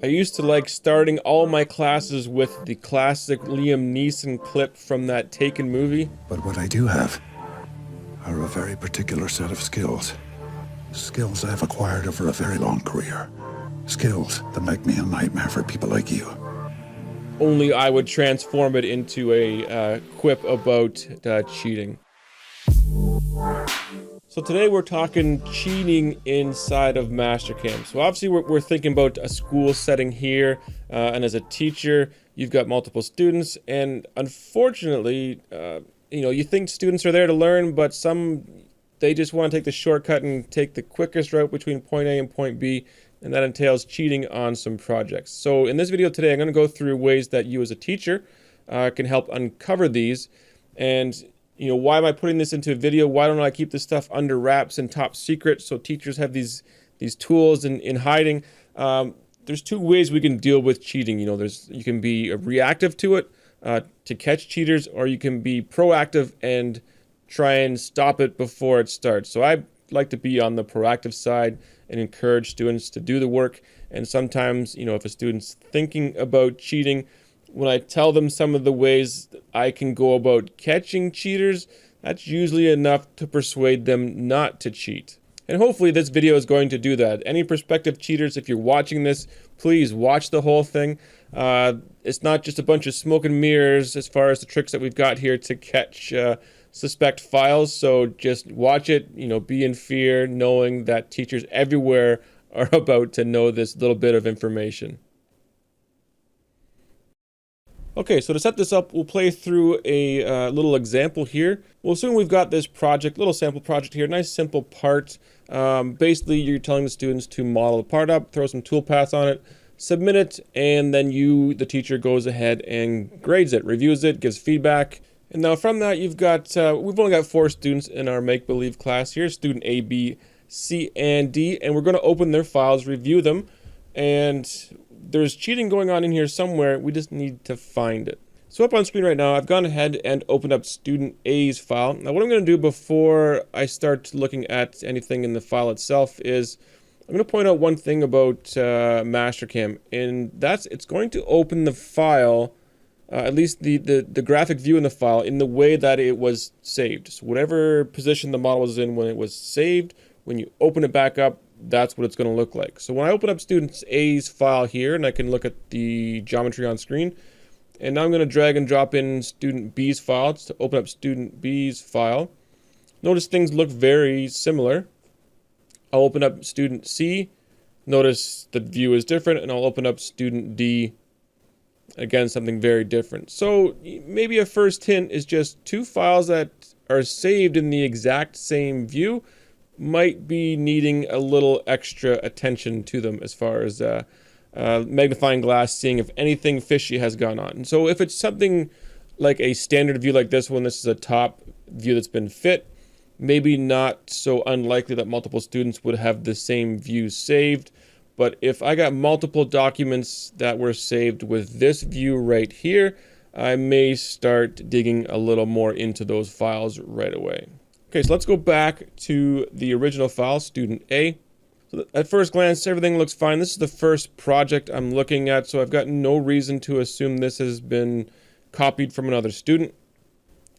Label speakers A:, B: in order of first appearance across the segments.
A: I used to like starting all my classes with the classic Liam Neeson clip from that Taken movie.
B: But what I do have are a very particular set of skills. Skills I've acquired over a very long career. Skills that make me a nightmare for people like you.
A: Only I would transform it into a quip about cheating. So today we're talking cheating inside of Mastercam. So obviously we're thinking about a school setting here, and as a teacher, you've got multiple students, and unfortunately, you think students are there to learn, but they just want to take the shortcut and take the quickest route between point A and point B, and that entails cheating on some projects. So in this video today, I'm going to go through ways that you as a teacher can help uncover these. And why am I putting this into a video? Why don't I keep this stuff under wraps and top secret so teachers have these tools in hiding? There's two ways we can deal with cheating. You can be reactive to it to catch cheaters, or you can be proactive and try and stop it before it starts. So I like to be on the proactive side and encourage students to do the work. And sometimes, if a student's thinking about cheating, when I tell them some of the ways I can go about catching cheaters, that's usually enough to persuade them not to cheat. And hopefully this video is going to do that. Any prospective cheaters, if you're watching this, please watch the whole thing. It's not just a bunch of smoke and mirrors as far as the tricks that we've got here to catch suspect files. So just watch it, be in fear, knowing that teachers everywhere are about to know this little bit of information. Okay, so to set this up, we'll play through a little example here. We'll assume we've got this project, little sample project here, nice simple part. Basically, you're telling the students to model the part up, throw some toolpaths on it, submit it, and then the teacher, goes ahead and grades it, reviews it, gives feedback. And now from that, we've only got 4 students in our make-believe class here, student A, B, C, and D, and we're going to open their files, review them, and there's cheating going on in here somewhere. We just need to find it. So up on screen right now, I've gone ahead and opened up student A's file. Now what I'm going to do before I start looking at anything in the file itself is I'm going to point out one thing about Mastercam, and that's it's going to open the file, at least the graphic view in the file, in the way that it was saved. So whatever position the model was in when it was saved, when you open it back up, that's what it's going to look like. So when I open up student A's file here, and I can look at the geometry on screen, and now I'm going to drag and drop in student B's file to open up student B's file. Notice things look very similar. I'll open up student C. Notice the view is different, and I'll open up student D. Again, something very different. So maybe a first hint is just 2 files that are saved in the exact same view might be needing a little extra attention to them as far as magnifying glass, seeing if anything fishy has gone on. And so if it's something like a standard view like this one, this is a top view that's been fit, maybe not so unlikely that multiple students would have the same view saved. But if I got multiple documents that were saved with this view right here, I may start digging a little more into those files right away. Okay, so let's go back to the original file, student A. So at first glance, everything looks fine. This is the first project I'm looking at, so I've got no reason to assume this has been copied from another student.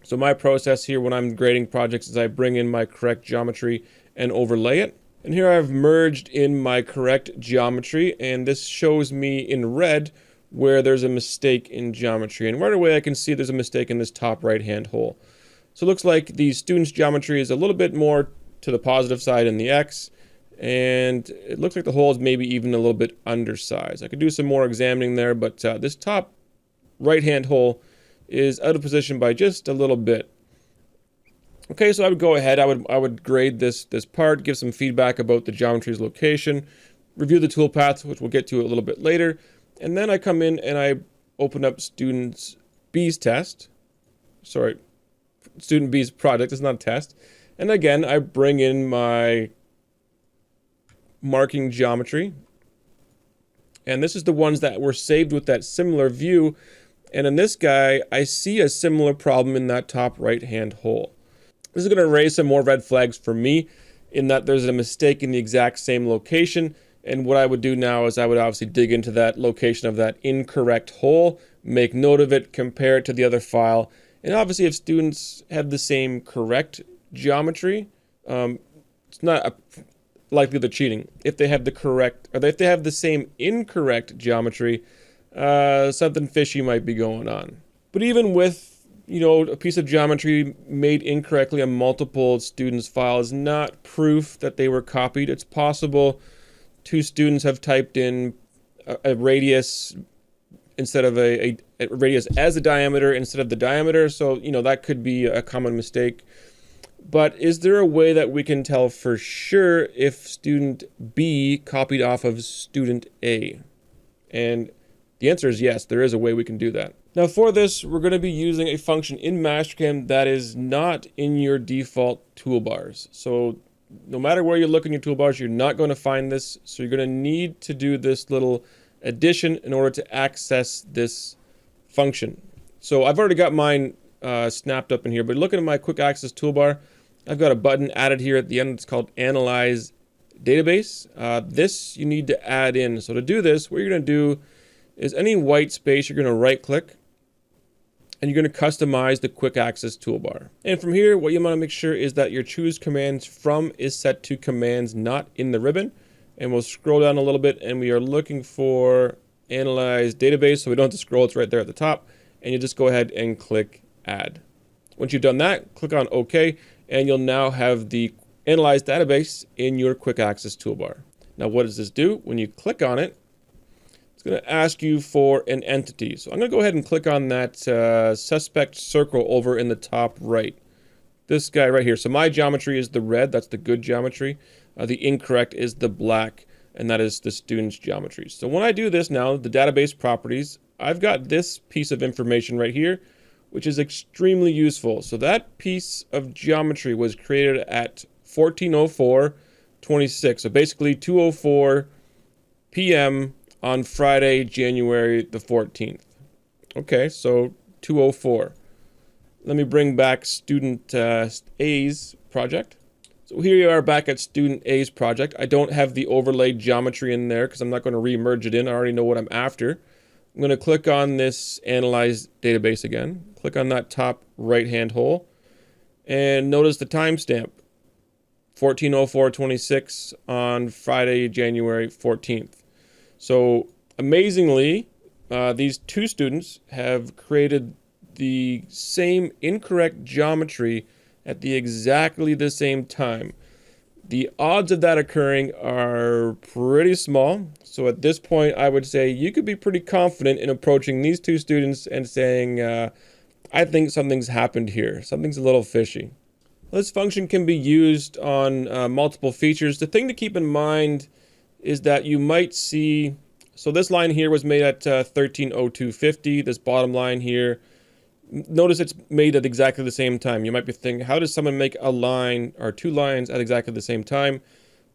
A: So my process here when I'm grading projects is I bring in my correct geometry and overlay it. And here I've merged in my correct geometry, and this shows me in red where there's a mistake in geometry. And right away I can see there's a mistake in this top right-hand hole. So it looks like the student's geometry is a little bit more to the positive side in the X, and it looks like the hole is maybe even a little bit undersized. I could do some more examining there, but this top right-hand hole is out of position by just a little bit. Okay, so I would go ahead, I would grade this part, give some feedback about the geometry's location, review the toolpath, which we'll get to a little bit later, and then I come in and I open up student B's project. It's not a test. And again, I bring in my marking geometry. And this is the ones that were saved with that similar view. And in this guy, I see a similar problem in that top right-hand hole. This is going to raise some more red flags for me in that there's a mistake in the exact same location. And what I would do now is I would obviously dig into that location of that incorrect hole, make note of it, compare it to the other file. And obviously if students have the same correct geometry, it's not likely they're cheating. If they have the correct, or if they have the same incorrect geometry, something fishy might be going on. But even with, you know, a piece of geometry made incorrectly on multiple students' files is not proof that they were copied. It's possible two students have typed in a radius instead of a radius as a diameter instead of the diameter. So, you know, that could be a common mistake. But is there a way that we can tell for sure if student B copied off of student A? And the answer is yes, there is a way we can do that. Now for this, we're going to be using a function in Mastercam that is not in your default toolbars. So no matter where you look in your toolbars, you're not going to find this. So you're going to need to do this little addition in order to access this function. So I've already got mine snapped up in here, but looking at my quick access toolbar, I've got a button added here at the end. It's called Analyze Database. This you need to add in. So to do this, what you're going to do is any white space, you're going to right click and you're going to customize the quick access toolbar. And from here, what you want to make sure is that your choose commands from is set to commands not in the ribbon. And we'll scroll down a little bit and we are looking for Analyze Database. So we don't have to scroll, it's right there at the top. And you just go ahead and click Add. Once you've done that, click on OK. And you'll now have the Analyze Database in your quick access toolbar. Now what does this do? When you click on it, it's going to ask you for an entity. So I'm going to go ahead and click on that suspect circle over in the top right. This guy right here. So my geometry is the red, that's the good geometry. The incorrect is the black, and that is the student's geometry. So when I do this now, the database properties, I've got this piece of information right here, which is extremely useful. So that piece of geometry was created at 14:04:26. So basically 2:04 p.m. on Friday, January the 14th. Okay, so 2:04. Let me bring back student A's project. So here you are back at student A's project. I don't have the overlaid geometry in there because I'm not going to re-merge it in. I already know what I'm after. I'm going to click on this Analyze Database again. Click on that top right-hand hole. And notice the timestamp. 14:04:26 on Friday, January 14th. So amazingly, these two students have created the same incorrect geometry at exactly the same time. The odds of that occurring are pretty small. So at this point, I would say you could be pretty confident in approaching these two students and saying, I think something's happened here. Something's a little fishy. This function can be used on multiple features. The thing to keep in mind is that you might see, so this line here was made at 13:02:50. This bottom line here, notice it's made at exactly the same time. You might be thinking, how does someone make a line or two lines at exactly the same time?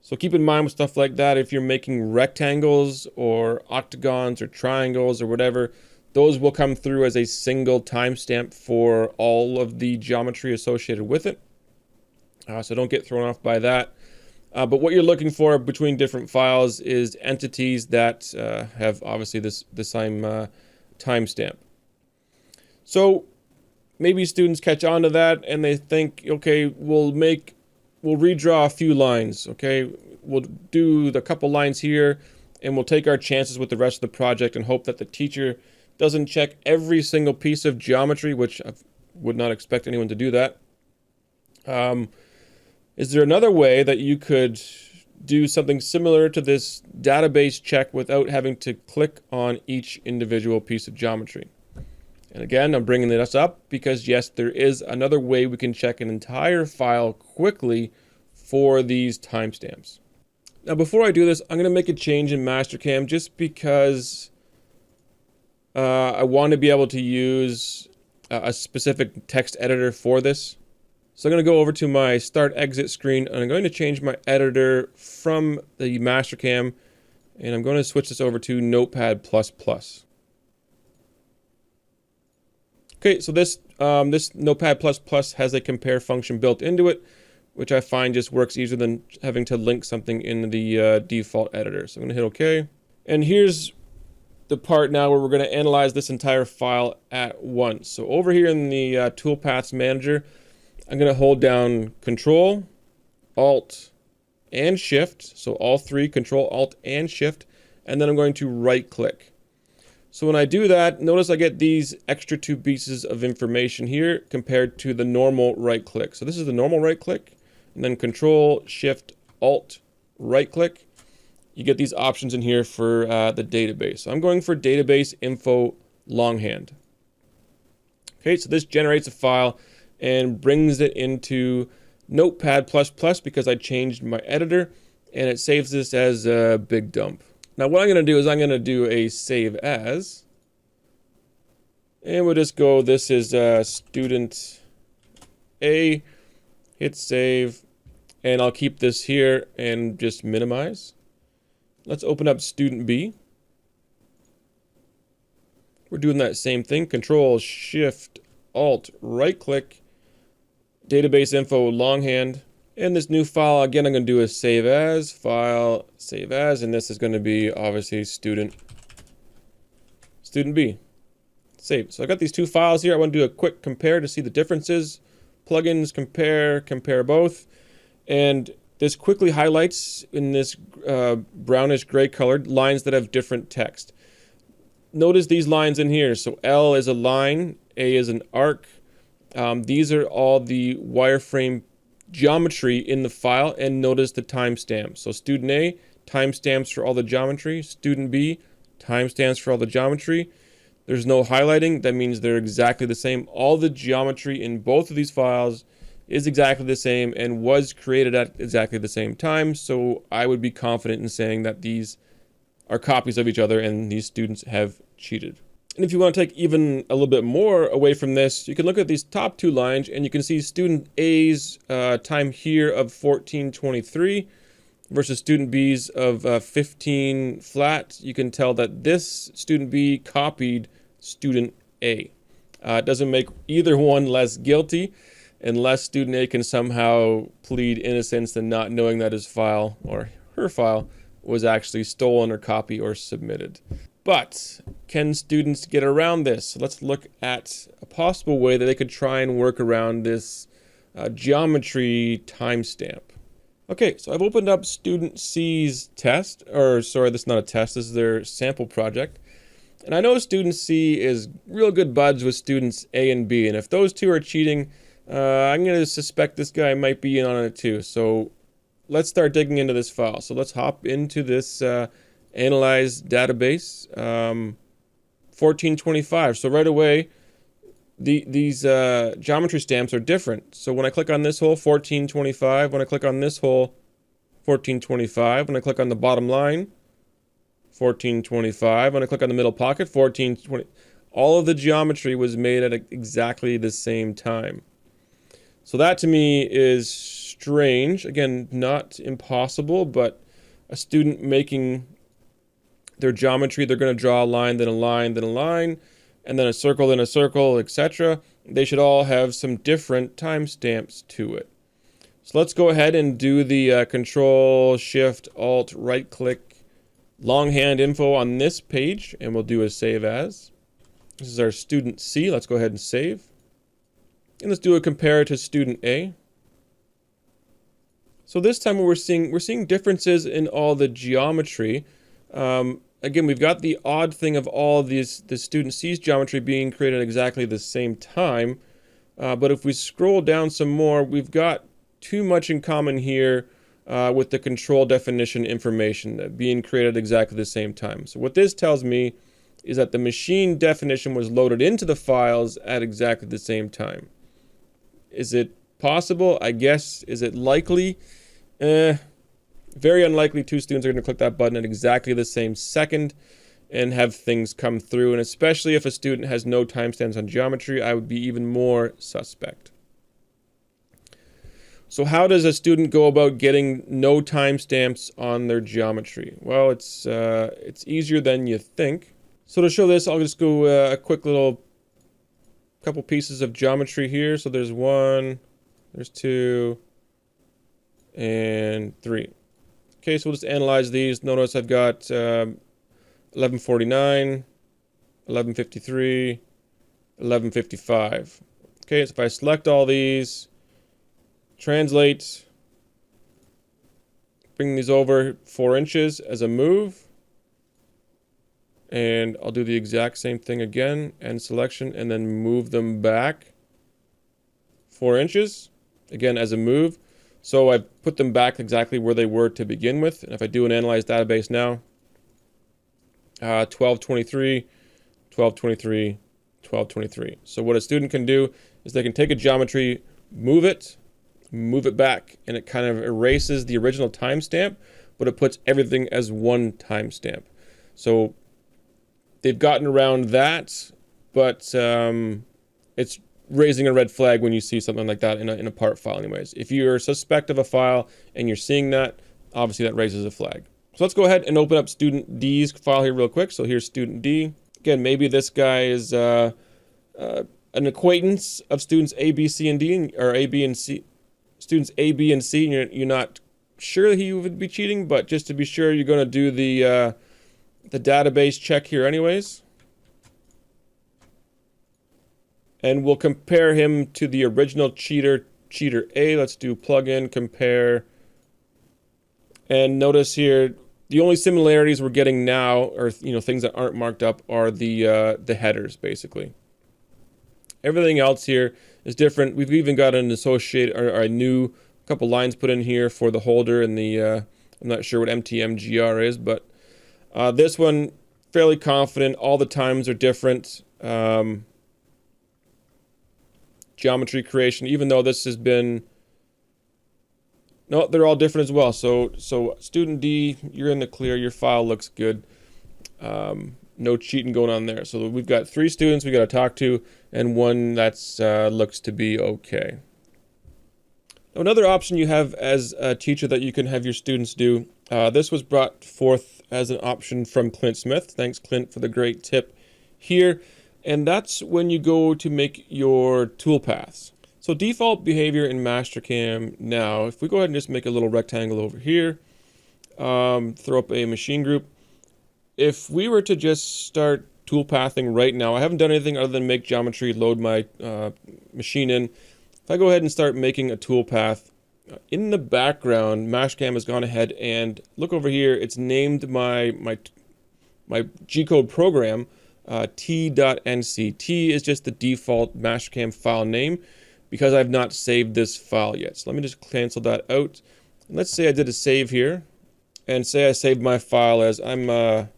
A: So keep in mind with stuff like that, if you're making rectangles or octagons or triangles or whatever, those will come through as a single timestamp for all of the geometry associated with it. So don't get thrown off by that. But what you're looking for between different files is entities that have obviously the same timestamp. So maybe students catch on to that and they think, okay, we'll redraw a few lines, okay? We'll do the couple lines here and we'll take our chances with the rest of the project and hope that the teacher doesn't check every single piece of geometry, which I would not expect anyone to do that. Is there another way that you could do something similar to this database check without having to click on each individual piece of geometry? And again, I'm bringing this up because yes, there is another way we can check an entire file quickly for these timestamps. Now, before I do this, I'm going to make a change in Mastercam just because I want to be able to use a specific text editor for this. So I'm going to go over to my Start Exit screen and I'm going to change my editor from the Mastercam and I'm going to switch this over to Notepad++. Okay, so this Notepad++ has a compare function built into it. which I find just works easier than having to link something in the default editor. So I'm going to hit OK. And here's the part now where we're going to analyze this entire file at once. So over here in the Toolpaths Manager, I'm going to hold down Control, Alt, and Shift. So all three, Control, Alt, and Shift. And then I'm going to right-click. So when I do that, notice I get these extra 2 pieces of information here compared to the normal right-click. So this is the normal right-click, and then Control, Shift, Alt, right-click. You get these options in here for the database. So I'm going for database info longhand. Okay, so this generates a file and brings it into Notepad++ because I changed my editor, and it saves this as a big dump. Now what I'm going to do is I'm going to do a save as, and we'll just go, this is student A, hit save, and I'll keep this here and just minimize. Let's open up student B. We're doing that same thing, Control, Shift, Alt, right-click, database info longhand. And this new file, again, I'm going to do a save as, file, save as, and this is going to be obviously student B. Save. So I got these 2 files here. I want to do a quick compare to see the differences. Plugins, compare both. And this quickly highlights in this brownish gray colored lines that have different text. Notice these lines in here. So L is a line, A is an arc. These are all the wireframe geometry in the file, and notice the timestamp. So student A, timestamps for all the geometry. Student B, timestamps for all the geometry. There's no highlighting. That means they're exactly the same. All the geometry in both of these files is exactly the same and was created at exactly the same time. So I would be confident in saying that these are copies of each other and these students have cheated. And if you want to take even a little bit more away from this, you can look at these top 2 lines and you can see student A's time here of 14:23 versus student B's of 15 flat. You can tell that this student B copied student A. It doesn't make either one less guilty unless student A can somehow plead innocence and not knowing that his file or her file was actually stolen or copied or submitted. But can students get around this? Let's look at a possible way that they could try and work around this geometry timestamp. Okay, so I've opened up student C's test, or sorry, this is not a test, this is their sample project. And I know student C is real good buds with students A and B, and if those 2 are cheating, I'm going to suspect this guy might be in on it too. So let's start digging into this file. So let's hop into this analyze database 1425. So right away, these geometry stamps are different. So when I click on this hole, 1425. When I click on this hole, 1425. When I click on the bottom line, 1425. When I click on the middle pocket, 1420. All of the geometry was made at exactly the same time. So that to me is strange. Again, not impossible, but a student making their geometry, they're going to draw a line, then a line, then a line, and then a circle, etc. They should all have some different timestamps to it. So let's go ahead and do the Control, Shift, Alt, right-click, longhand info on this page, and we'll do a save as. This is our student C. Let's go ahead and save. And let's do a compare to student A. So this time we're seeing differences in all the geometry. Again, we've got the odd thing of all the student C's geometry being created at exactly the same time. But if we scroll down some more, we've got too much in common here with the control definition information being created at exactly the same time. So what this tells me is that the machine definition was loaded into the files at exactly the same time. Is it possible? I guess. Is it likely? Very unlikely 2 students are going to click that button at exactly the same second and have things come through. And especially if a student has no timestamps on geometry, I would be even more suspect. So how does a student go about getting no timestamps on their geometry? Well, it's easier than you think. So to show this, I'll just go a quick little couple pieces of geometry here. So there's 1, there's 2, and 3. Okay, so we'll just analyze these. Notice I've got 1149, 1153, 1155. Okay, so if I select all these, translate, bring these over 4 inches as a move, and I'll do the exact same thing again, end selection, and then move them back 4 inches, again as a move. So I've put them back exactly where they were to begin with. And if I do an analyze database now, 1223, 1223, 1223. So what a student can do is they can take a geometry, move it back, and it kind of erases the original timestamp, but it puts everything as one timestamp. So they've gotten around that, but it's raising a red flag when you see something like that in a part file anyways. If you're suspect of a file and you're seeing that, obviously that raises a flag. So let's go ahead and open up student D's file here real quick. So here's student D. Again, maybe this guy is an acquaintance of students A, B, C, and D, or A, B, and C. Students A, B, and C, and you're not sure he would be cheating, but just to be sure, you're going to do the database check here anyways. And we'll compare him to the original cheater A. Let's do plugin, compare. And notice here, the only similarities we're getting now, or things that aren't marked up, are the headers, basically. Everything else here is different. We've even got an associated, or a new couple lines put in here for the holder and the, I'm not sure what MTMGR is, but this one, fairly confident. All the times are different. Geometry creation, even though this has been, no, they're all different as well. So student D, you're in the clear, your file looks good. No cheating going on there. So we've got 3 students we got to talk to, and one that's looks to be okay. Now, another option you have as a teacher that you can have your students do, this was brought forth as an option from Clint Smith. Thanks, Clint, for the great tip here. And that's when you go to make your toolpaths. So default behavior in Mastercam now, if we go ahead and just make a little rectangle over here, throw up a machine group. If we were to just start toolpathing right now, I haven't done anything other than make geometry, load my machine in. If I go ahead and start making a toolpath, in the background, Mastercam has gone ahead and look over here, it's named my G-code program t.nc. T is just the default Mastercam file name because I've not saved this file yet. So let me just cancel that out. And let's say I did a save here, and say I saved my file as I'm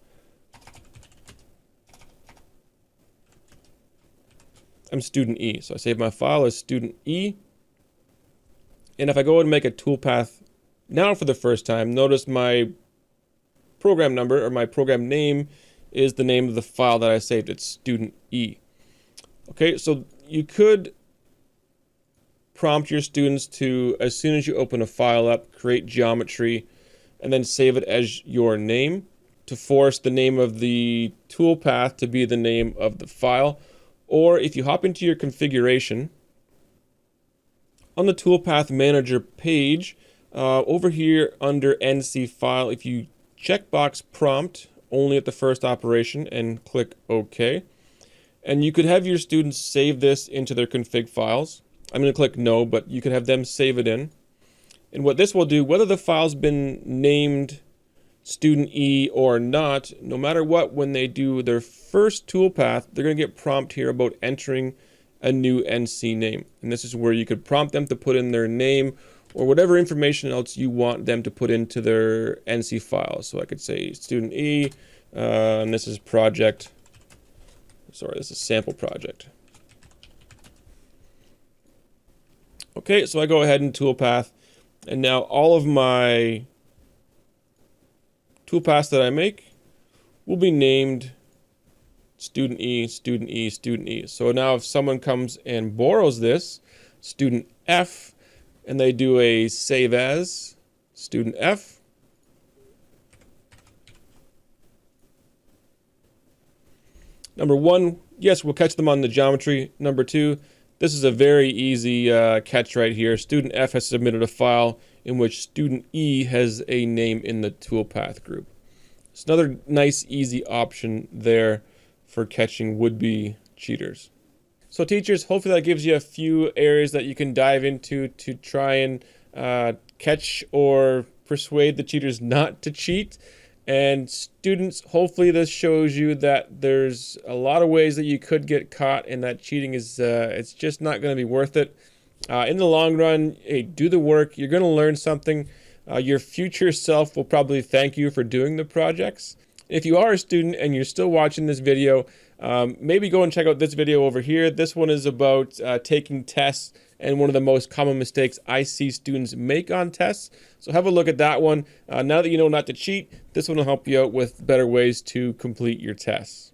A: student E. So I save my file as student E. And if I go ahead and make a toolpath now for the first time, notice my program number, or my program name, is the name of the file that I saved. It's student E. Okay, so you could prompt your students to, as soon as you open a file up, create geometry, and then save it as your name to force the name of the toolpath to be the name of the file. Or if you hop into your configuration, on the toolpath manager page, over here under NC file, if you checkbox prompt only at the first operation and click OK, and you could have your students save this into their config files. I'm going to click no, but you could have them save it in. And what this will do, whether the file's been named student E or not, no matter what, when they do their first toolpath, they're going to get prompt here about entering a new NC name. And this is where you could prompt them to put in their name or whatever information else you want them to put into their NC file. So I could say student E, and this is project, sorry, this is sample project. Okay, so I go ahead and toolpath, and now all of my toolpaths that I make will be named student E, student E, student E. So now if someone comes and borrows this, student F, and they do a save as student F, number one, yes, we'll catch them on the geometry. Number two, This is a very easy catch right here. Student F has submitted a file in which student E has a name in the toolpath group. It's another nice, easy option there for catching would-be cheaters. So teachers, hopefully that gives you a few areas that you can dive into to try and catch or persuade the cheaters not to cheat. And students, hopefully this shows you that there's a lot of ways that you could get caught, and that cheating is it's just not going to be worth it. In the long run, hey, do the work. You're going to learn something. Your future self will probably thank you for doing the projects. If you are a student and you're still watching this video, maybe go and check out this video over here. This one is about taking tests and one of the most common mistakes I see students make on tests. So have a look at that one. Now that you know not to cheat, this one will help you out with better ways to complete your tests.